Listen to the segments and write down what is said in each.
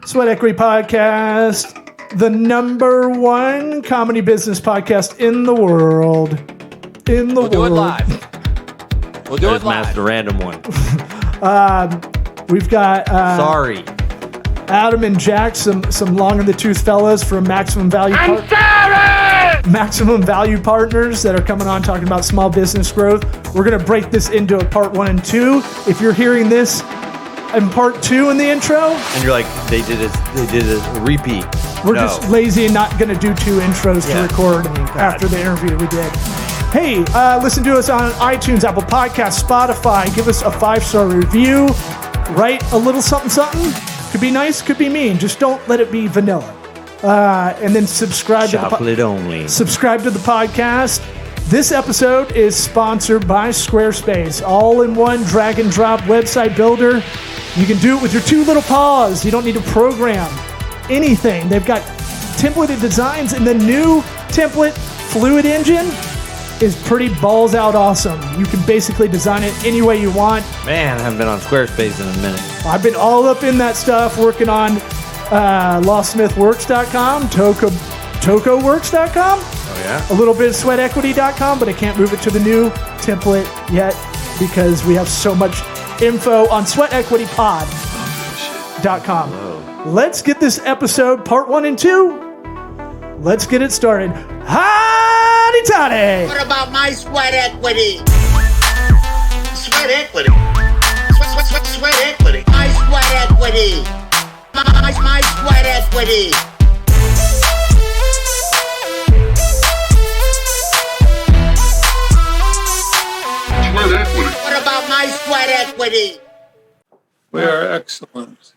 Sweat Equity Podcast, the number one comedy business podcast in the world. We'll do it live. We'll do it live. The random one. We've got Sorry. Adam and Jack, some long in the tooth fellas from Maximum Value. Maximum Value Partners that are coming on talking about small business growth. We're gonna break this into a part 1 and 2. If you're hearing this in part 2 in the intro, And you're like, they did a repeat. we're just lazy and not gonna do 2 intros to record after the interview we did. Hey, listen to us on iTunes, Apple Podcasts, Spotify. Give us a 5-star review. Write a little something. Could be nice, could be mean. Just don't let it be vanilla. And then subscribe Chocolate only. Subscribe to the podcast. This episode is sponsored by Squarespace. All-in-one drag-and-drop website builder. You can do it with your 2 little paws. You don't need to program anything. They've got templated designs, and the new template, Fluid Engine, is pretty balls out awesome. You can basically design it any way you want. Man, I haven't been on Squarespace in a minute. I've been all up in that stuff, working on lawsmithworks.com, tocoworks.com, Oh, yeah? a little bit of sweatequity.com, but I can't move it to the new template yet because we have so much info on sweatequitypod.com. Let's get this episode, part 1 and 2. Let's get it started. Howdy toddy! What about my sweat equity? Sweat equity. Sweat equity. My sweat equity. My sweat equity. Sweat equity. What about my sweat equity? We are excellent.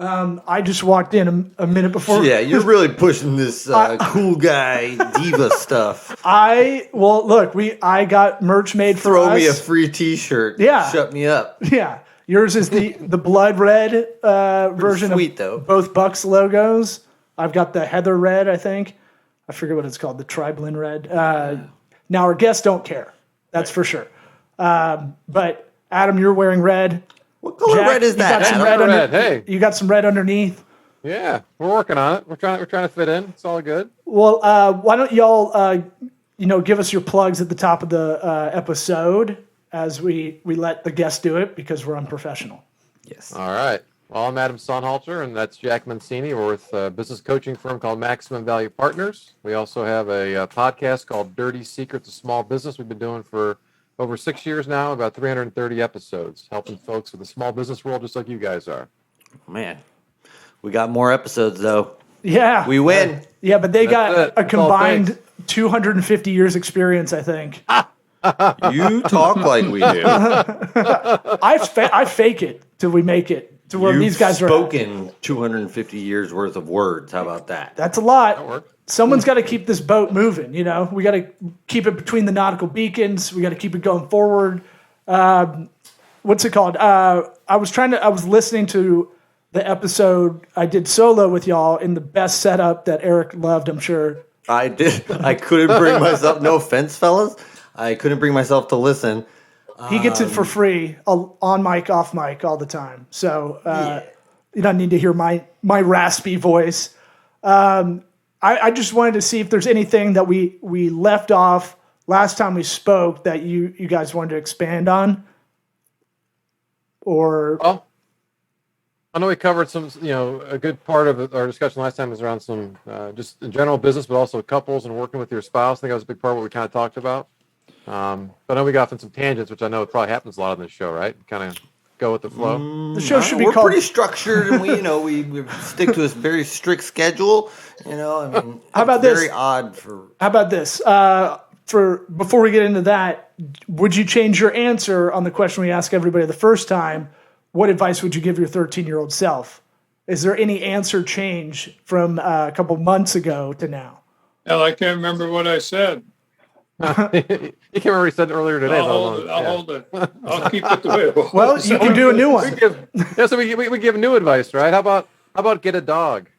I just walked in a minute before. Yeah, you're really pushing this cool guy diva stuff. I got merch made for us. Throw me a free t-shirt. Yeah. Shut me up. Yeah. Yours is the blood red version sweet, of though. both Bucks logos. I've got the heather red, I think. I forget what it's called, the Triblin red. Now, our guests don't care. That's for sure. But, Adam, you're wearing red. What color Jack, red is that? You got some Adam? red Hey. You got some red underneath. Yeah, we're working on it. We're trying to fit in. It's all good. Well, why don't y'all, give us your plugs at the top of the episode as we let the guests do it because we're unprofessional. Yes. All right. Well, I'm Adam Sonnhalter, and that's Jack Mencini. We're with a business coaching firm called Maximum Value Partners. We also have a podcast called Dirty Secrets of Small Business we've been doing for over 6 years now, about 330 episodes, helping folks with the small business world just like you guys are. Man, we got more episodes, though. Yeah. We win. Yeah, but they got it. a That's all combined 250 years experience, I think. You talk like we do. I fake it till we make it to where You've these guys are at. spoken 250 years worth of words. How about that? That's a lot. That worked. Someone's got to keep this boat moving, We got to keep it between the nautical beacons. We got to keep it going forward. What's it called? I was listening to the episode I did solo with y'all in the best setup that Eric loved, I'm sure. I did. I couldn't bring myself. No offense, fellas. I couldn't bring myself to listen. He gets it for free, on mic, off mic, all the time. So you don't need to hear my raspy voice. I just wanted to see if there's anything that we left off last time we spoke that you guys wanted to expand on. Or Well, I know we covered some, a good part of our discussion last time was around some just in general business, but also couples and working with your spouse. I think that was a big part of what we kind of talked about. But I know we got off on some tangents, which I know it probably happens a lot on this show, right? Kind of go with the flow. the show should be We're called. pretty structured, and we stick to a very strict schedule. How about this? Very odd for. How about this? Before we get into that, would you change your answer on the question we asked everybody the first time? What advice would you give your 13-year-old self? Is there any answer change from a couple months ago to now? Hell, I can't remember what I said. You can't remember what he said earlier today. I'll hold it. I'll keep it the way it was. Well, you can do a new one. So we give new advice, right? How about get a dog?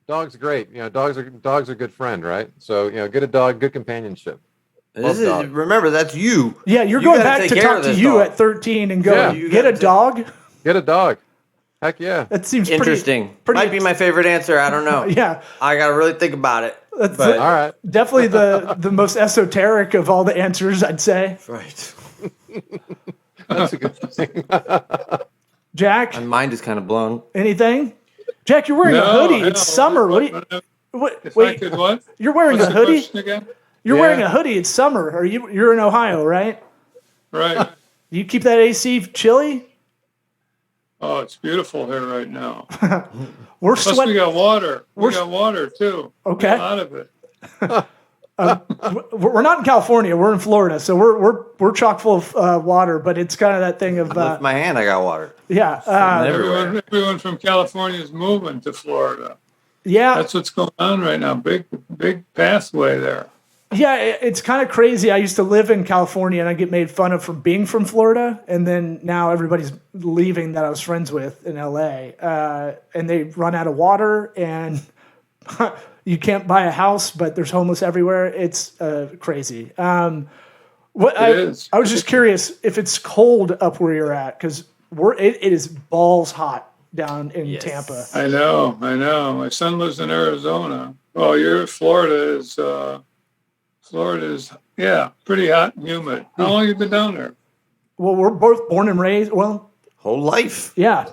Dog's great. Dogs are a good friend, right? So get a dog, good companionship. Remember, that's you. Yeah, you're You going gotta back take to care talk of to this you dog. at 13 and go, Yeah. You get a gotta dog? Get a dog. Heck yeah. That seems Interesting. Pretty, Might be my favorite answer. I don't know. Yeah. I got to really think about it. That's But- All right. definitely the most esoteric of all the answers, I'd say. Right. That's a good thing. Jack, My mind is kind of blown. anything? Jack, you're wearing a No, hoodie. I It's know. summer. What? If I Wait, could what? you're wearing What's a the hoodie. question again? You're Yeah. wearing a hoodie. It's summer. You're in Ohio, right? Right. You keep that AC chilly? Oh, it's beautiful here right now. We're Plus, we sweating. got water. We got water too. Okay. A lot of it. We're not in California. We're in Florida, so we're chock full of water. But it's kind of that thing of Lift my hand, I got water. yeah, Everywhere. Everyone from California is moving to Florida. yeah. That's what's going on right now. Big pathway there. Yeah, it's kind of crazy. I used to live in California, and I get made fun of for being from Florida, and then now everybody's leaving that I was friends with in LA, and they run out of water, and you can't buy a house, but there's homeless everywhere. It's crazy. I was just curious if it's cold up where you're at, because it is balls hot down in Yes. Tampa. I know. My son lives in Arizona. Well, Florida is pretty hot and humid. How long have you been down there? Well, we're both born and raised. Well, Whole life. yeah.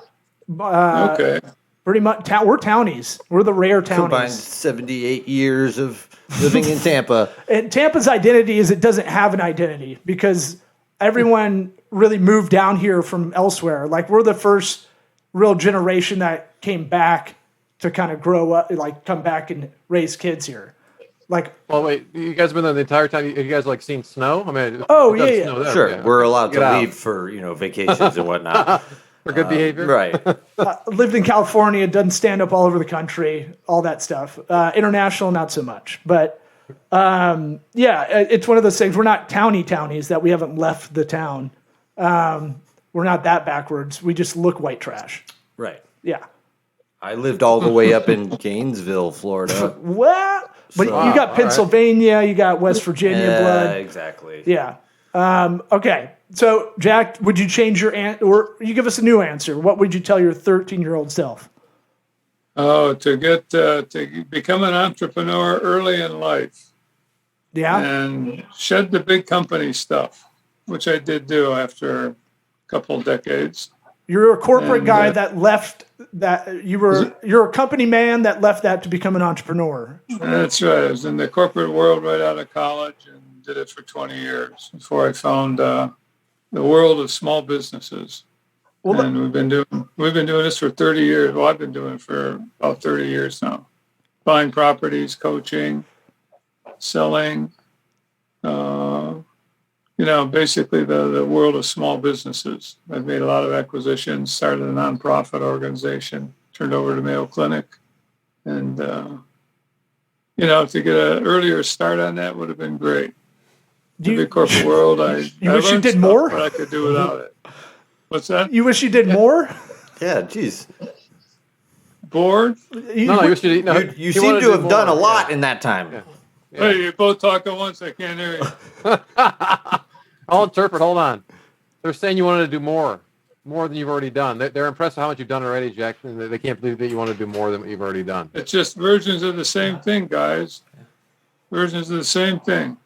Okay. Pretty much, we're townies. We're the rare Combined townies. 78 years of living in Tampa. And Tampa's identity is it doesn't have an identity because everyone really moved down here from elsewhere. Like we're the first real generation that came back to kind of grow up, like come back and raise kids here. Like, Well, wait. You guys have been there the entire time. Have you guys like seen snow? I mean, Oh, it does yeah, snow there, Sure, yeah. we're allowed Get to out. leave for vacations and whatnot. For good behavior. Right. lived in California, doesn't stand up all over the country, all that stuff. International, not so much. But it's one of those things. We're not townies that we haven't left the town. We're not that backwards. We just look white trash. Right. Yeah. I lived all the way up in Gainesville, Florida. Well, but So- you got all Pennsylvania, you got West Virginia blood. Exactly. Yeah. Okay. So, Jack, would you change your or you give us a new answer? What would you tell your 13-year-old self? Oh, to become an entrepreneur early in life Yeah. and shed the big company stuff, which I did do after a couple of decades. You're a corporate And, guy that left that. You're a company man that left that to become an entrepreneur. That's right. I was in the corporate world right out of college and did it for 20 years before I found the world of small businesses. Well, And we've been doing this for 30 years. Well, I've been doing it for about 30 years now. Buying properties, coaching, selling, basically the world of small businesses. I've made a lot of acquisitions, started a nonprofit organization, turned over to Mayo Clinic. And, to get an earlier start on that would have been great. The big corporate world, I wish you learned did stuff, more? but I could do without it. What's that? you wish you did more. Yeah, geez. Bored? No, you should. No, You he seem wanted to have done a more, lot in that time. Yeah. Hey, you both talk at once. I can't hear you. I'll interpret. Hold on. They're saying you wanted to do more than you've already done. They're impressed with how much you've done already, Jack. And they can't believe that you want to do more than what you've already done. It's just versions of the same thing, guys. Versions of the same thing.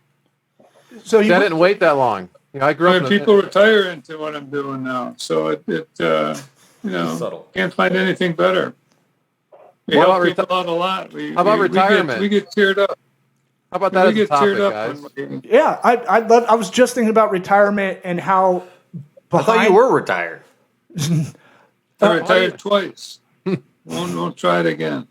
So See, I didn't wait that long. I grew up. When people retire into what I'm doing now, so Subtle. can't find anything better. We What help about people out a lot. How about retirement? We get teared up. How about that We as a get topic, teared up. guys? Yeah, I was just thinking about retirement and how. I thought you were retired. I retired twice. Won't try it again.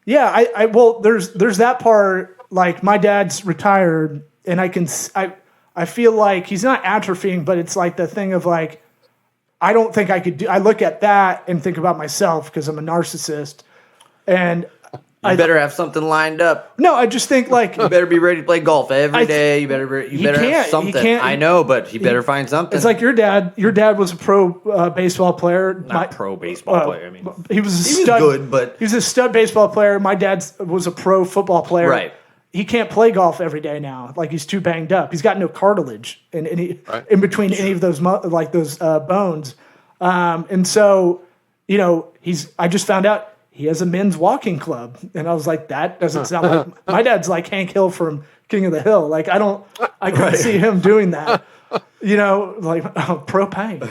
Yeah, well, there's that part. Like my dad's retired, and I feel like he's not atrophying, but it's like the thing of like, I don't think I could do. I look at that and think about myself because I'm a narcissist, and You better have something lined up. no, I just think like You better be ready to play golf every day. You better have something. I know, but he better find something. it's like your dad. Your dad was a pro baseball player. not pro baseball player. I mean, He was a he was stud, good, but he was a stud baseball player. My dad was a pro football player. Right. He can't play golf every day now. Like he's too banged up. He's got no cartilage in Right. between any of those bones. And so I just found out he has a men's walking club. And I was like, that doesn't sound like, my dad's like Hank Hill from King of the Hill. Like, I couldn't see him doing that. Like propane.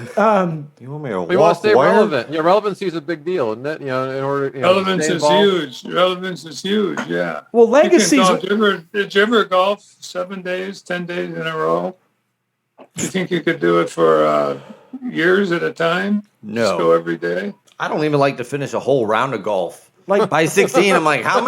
You want me to We want to walk stay wire? relevant. Relevancy is a big deal, isn't it? In order, Relevance stay is involved. huge. Relevance is huge. Yeah. Well, legacies. Did you ever golf 7 days, 10 days in a row? You think you could do it for years at a time? No. Just go every day? I don't even like to finish a whole round of golf. Like By 16, I'm like, why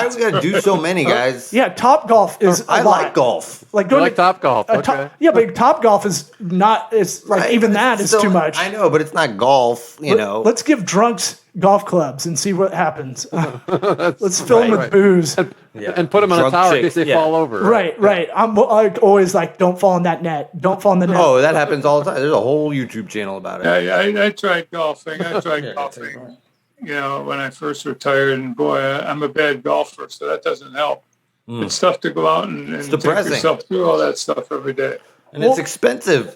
do we got to do so many, guys? yeah, Top Golf is. I a lot. like golf. Like You going like Top Golf? Okay. but Top Golf is not. It's like Right, even but that it's is still- too much. I know, but it's not golf, Let's give drunks golf clubs and see what happens. Let's fill them with right. booze. And put them on a Drunk tower in chicks, case they yeah. fall over. Right. I'm like, always like, don't fall in that net. Don't fall in the net. Oh, that happens all the time. There's a whole YouTube channel about it. I tried golfing. Golfing. When I first retired, and boy, I'm a bad golfer, so that doesn't help. It's tough to go out and take depressing. yourself through all that stuff every day. And it's expensive.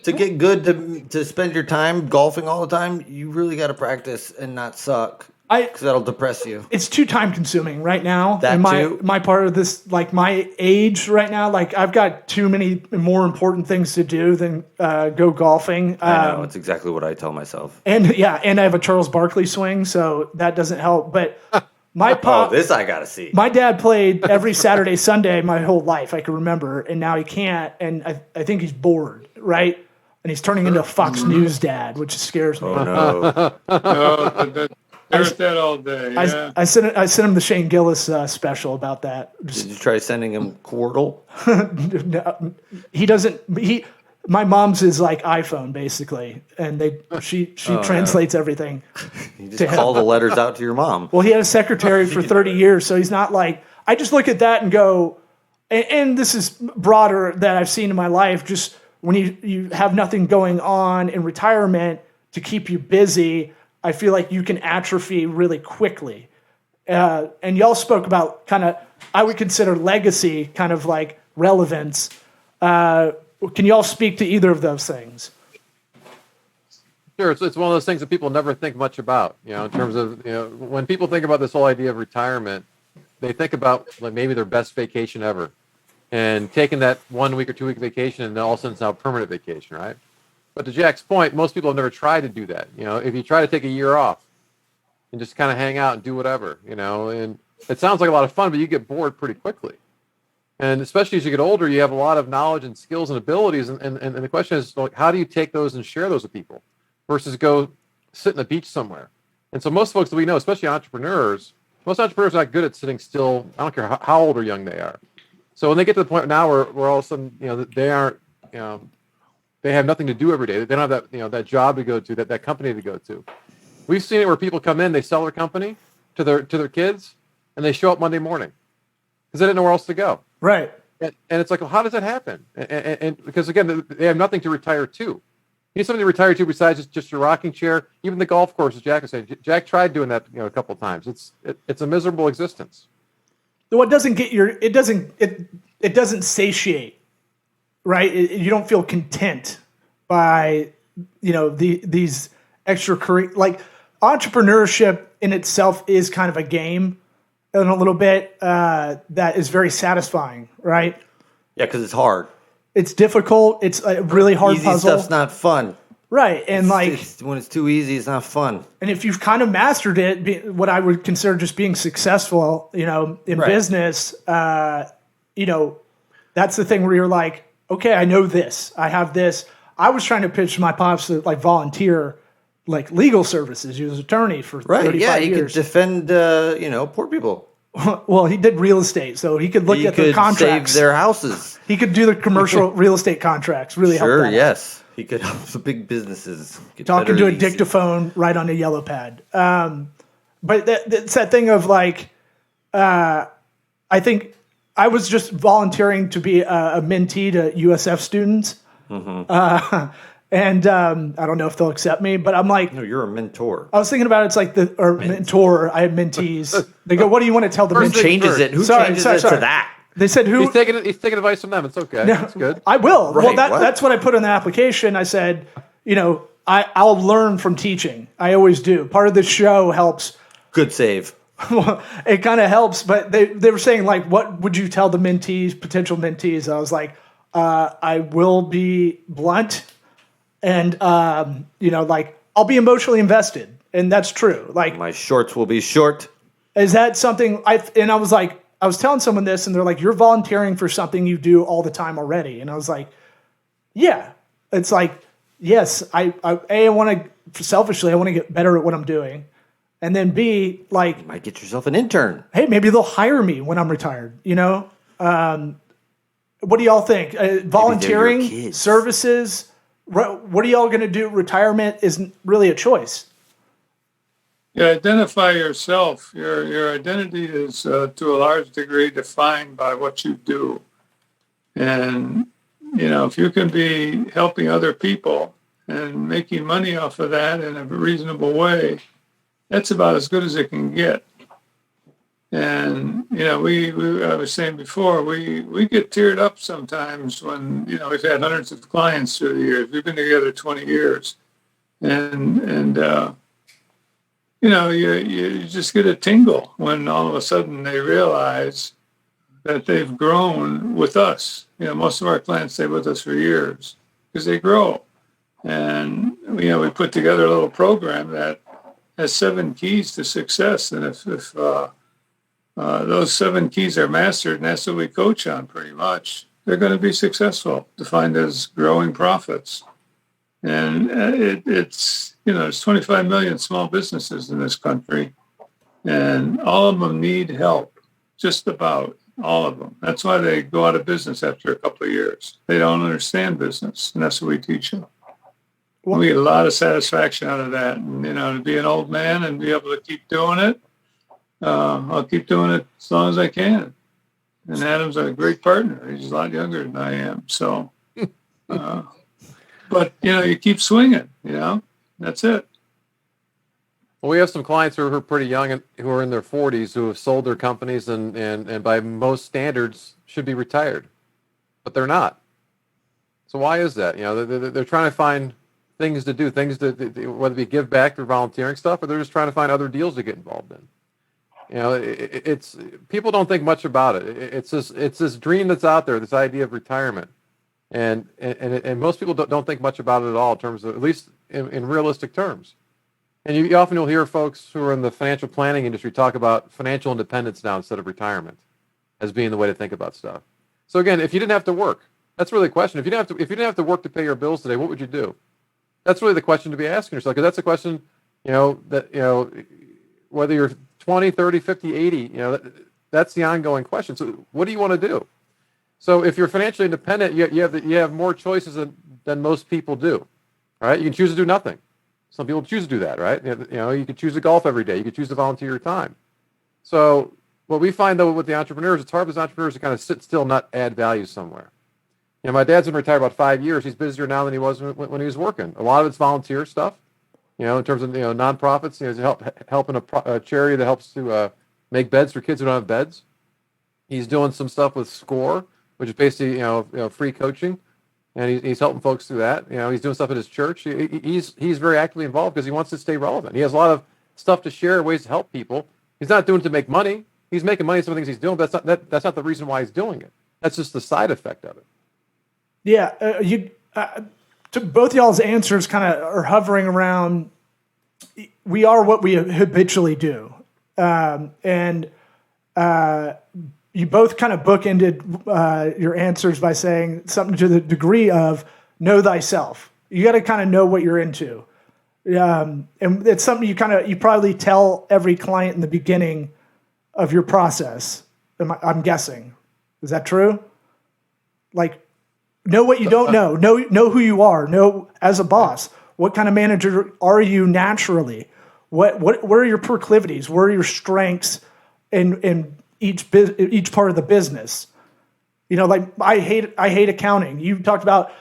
To get good to spend your time golfing all the time, you really got to practice and not suck. Because that'll depress you. It's too time consuming right now. That and too. my part of this, like my age right now, like I've got too many more important things to do than go golfing. I know, it's exactly what I tell myself. And I have a Charles Barkley swing, so that doesn't help. But my pop, This I got to see. my dad played every Saturday, Sunday my whole life. I can remember, and now he can't. And I think he's bored, right? And he's turning into a Fox News dad, which scares me. Oh, no. They're at that all day. Yeah. I sent him the Shane Gillis special about that. Did you try sending him Quirtle? He doesn't. My mom's is like iPhone basically, and she translates everything. You just call the letters out to your mom. Well, he had a secretary for 30 years, so he's not like. I just look at that and go, and this is broader that I've seen in my life. Just when you have nothing going on in retirement to keep you busy, I feel like you can atrophy really quickly. And y'all spoke about kind of, I would consider legacy kind of like relevance. Can y'all speak to either of those things? Sure, it's one of those things that people never think much about. In terms of when people think about this whole idea of retirement, they think about like maybe their best vacation ever, and taking that 1 week or 2 week vacation, and then all of a sudden it's now a permanent vacation, right? But to Jack's point, most people have never tried to do that. If you try to take a year off and just kind of hang out and do whatever, and it sounds like a lot of fun, but you get bored pretty quickly. And especially as you get older, you have a lot of knowledge and skills and abilities. And the question is, like, how do you take those and share those with people versus go sit on the beach somewhere? And so most folks that we know, especially entrepreneurs, most entrepreneurs are not good at sitting still. I don't care how old or young they are. So when they get to the point now where all of a sudden, they aren't, they have nothing to do every day. They don't have that, that job to go to, that company to go to. We've seen it where people come in, they sell their company to their kids, and they show up Monday morning because they didn't know where else to go. Right. And it's like, well, how does that happen? And because again, they have nothing to retire to. You need something to retire to besides just your rocking chair. Even the golf course, as Jack was saying. Jack tried doing that, a couple of times. It's a miserable existence. What doesn't get it doesn't satiate, right? You don't feel content by these extracurricular, like entrepreneurship in itself is kind of a game in a little bit that is very satisfying, right? Yeah, because it's hard. It's difficult. It's a really hard Easy puzzle. stuff's not fun. Right. And When it's too easy, it's not fun. and if you've kind of mastered it, what I would consider just being successful, in Right. business, that's the thing where you're like, okay, I know this, I have this. I was trying to pitch my pops to like volunteer, like legal services. He was an attorney for 35 Yeah, he could years. defend, poor people. Well, he did real estate, so he could look He at their could contracts. save their houses. He could do the commercial real estate contracts. Really help Sure, that out. yes. He could help the big businesses get Talking better to a leasing. dictaphone right on a yellow pad. But it's that thing of like, I think I was just volunteering to be a mentee to USF students. Mm-hmm. And I don't know if they'll accept me, but I'm like, No, you're a mentor. I was thinking about it's like mentor. I have mentees. They go, what do you want to tell the First mentee? thing Changes it. Who Sorry, changes sorry, it sorry. to that? They said who? He's taking advice from them. It's okay. That's good. I will. Right, Well, what? that's what I put in the application. I said, I'll learn from teaching. I always do. Part of the show helps. Good save. It kind of helps, but they were saying, like, what would you tell the potential mentees? I was like, I will be blunt and, like, I'll be emotionally invested. And that's true. Like, My shorts will be short. Is that something I was telling someone this and they're like, you're volunteering for something you do all the time already. And I was like, yeah, it's like, yes, I want to, selfishly, I want to get better at what I'm doing. And then B, like, You might get yourself an intern. hey, maybe they'll hire me when I'm retired, what do y'all think? Volunteering, kids. services, what are y'all going to do? Retirement isn't really a choice. You identify yourself. Your identity is to a large degree defined by what you do. And, if you can be helping other people and making money off of that in a reasonable way, that's about as good as it can get. And, I was saying before, we get teared up sometimes when, we've had hundreds of clients through the years. We've been together 20 years. And you just get a tingle when all of a sudden they realize that they've grown with us. Most of our clients stay with us for years because they grow. And, we put together a little program that has 7 keys to success. And if those 7 keys are mastered, and that's what we coach on pretty much, they're going to be successful, defined as growing profits. And it's there's 25 million small businesses in this country, and all of them need help, just about all of them. That's why they go out of business after a couple of years. They don't understand business, and that's what we teach them. We get a lot of satisfaction out of that. And, to be an old man and be able to keep doing it, I'll keep doing it as long as I can. And Adam's a great partner. He's a lot younger than I am. So, but, you keep swinging, that's it. Well, we have some clients who are pretty young and who are in their 40s who have sold their companies and by most standards should be retired, but they're not. So why is that? They're trying to find things to do, whether it be give back or volunteering stuff, or they're just trying to find other deals to get involved in. It's people don't think much about it. It's this dream that's out there, this idea of retirement, and most people don't think much about it at all in terms of, at least in realistic terms. And you often will hear folks who are in the financial planning industry talk about financial independence now instead of retirement as being the way to think about stuff. So again, if you didn't have to work, that's really the question. If you didn't have to work to pay your bills today, what would you do? That's really the question to be asking yourself, because that's a question, whether you're 20, 30, 50, 80, that's the ongoing question. So what do you want to do? So if you're financially independent, you have more choices than most people do, right? You can choose to do nothing. Some people choose to do that, right? You could choose to golf every day. You could choose to volunteer your time. So what we find, though, with the entrepreneurs, it's hard for those entrepreneurs to kind of sit still and not add value somewhere. My dad's been retired about 5 years. He's busier now than he was when he was working. A lot of it's volunteer stuff, in terms of, nonprofits, helping a charity that helps to make beds for kids who don't have beds. He's doing some stuff with SCORE, which is basically, free coaching. And he's helping folks through that. He's doing stuff at his church. He's very actively involved because he wants to stay relevant. He has a lot of stuff to share, ways to help people. He's not doing it to make money. He's making money, some of the things he's doing, but that's not the reason why he's doing it. That's just the side effect of it. Yeah, to both y'all's answers kind of are hovering around, we are what we habitually do. And you both kind of bookended your answers by saying something to the degree of know thyself. You got to kind of know what you're into. And it's something you probably tell every client in the beginning of your process. I'm guessing. Is that true? Like, know what you don't know. Know who you are. Know as a boss. What kind of manager are you naturally? What are your proclivities? What are your strengths in each part of the business? Like I hate accounting. You talked about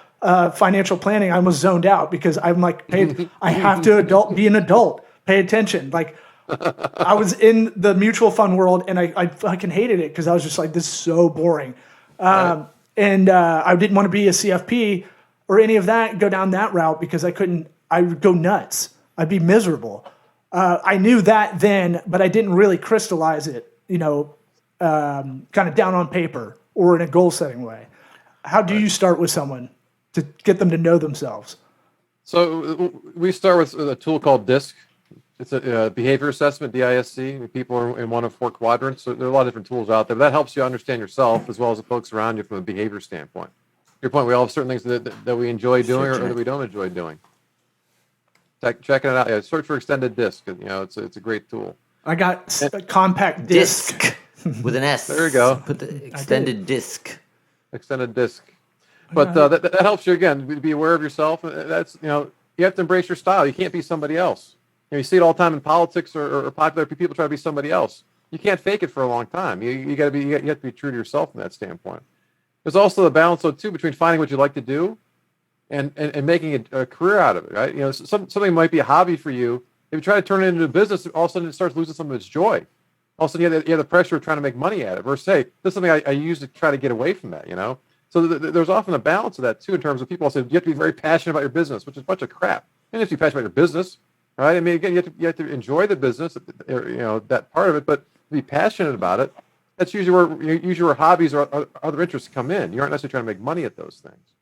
financial planning. I was zoned out because I'm like, I have to be an adult. Pay attention. Like I was in the mutual fund world and I fucking hated it because I was just like, this is so boring. And I didn't want to be a CFP or any of that, go down that route because I couldn't I would go nuts. I'd be miserable. I knew that then, but I didn't really crystallize it, kind of down on paper or in a goal setting way. How do you start with someone to get them to know themselves? So we start with a tool called DISC. It's a behavior assessment, DISC. People are in one of 4 quadrants. So there are a lot of different tools out there. But that helps you understand yourself as well as the folks around you from a behavior standpoint. Your point, we all have certain things that we enjoy doing or that we don't enjoy doing. Checking it out. Yeah, search for extended DISC. It's a great tool. I got a compact disc. With an S. There you go. Put the extended disc. Extended DISC. But that helps you, again, be aware of yourself. That's, you have to embrace your style. You can't be somebody else. You see it all the time in politics or popular people try to be somebody else. You can't fake it for a long time. You have to be true to yourself from that standpoint. There's also the balance, though, too, between finding what you like to do and making a career out of it, right? Something might be a hobby for you. If you try to turn it into a business, all of a sudden it starts losing some of its joy. All of a sudden you have the pressure of trying to make money at it. Versus, hey, this is something I use to try to get away from that, So there's often a balance of that, too, in terms of people say you have to be very passionate about your business, which is a bunch of crap. You have to be passionate about your business, right? I mean, again, you have to enjoy the business, that part of it, but be passionate about it. That's usually where hobbies or other interests come in. You aren't necessarily trying to make money at those things.